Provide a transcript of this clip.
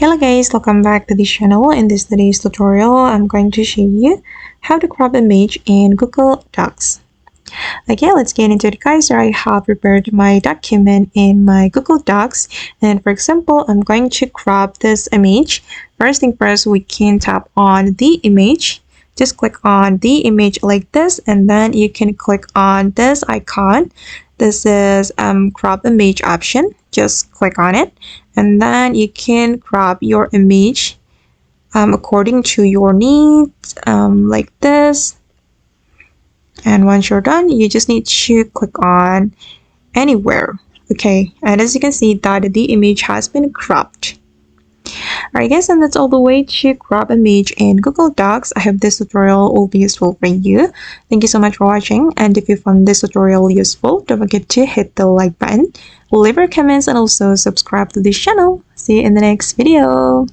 Hello guys, welcome back to this channel. In this today's tutorial, I'm going to show you how to crop image in Google Docs. Okay, let's get into it guys. I have prepared my document in my Google Docs, and for example, I'm going to crop this image. First thing first, we can tap on the image. Just click on the image like this, and then you can click on this icon. This is crop image option. Just click on it, and then you can crop your image according to your needs, like this. And once you're done, you just need to click on anywhere. Okay, and as you can see that the image has been cropped. Alright guys, and that's all the way to crop image in Google Docs. I hope this tutorial will be useful for you. Thank you so much for watching, and if you found this tutorial useful, don't forget to hit the like button, leave your comments, and also subscribe to this channel. See you in the next video.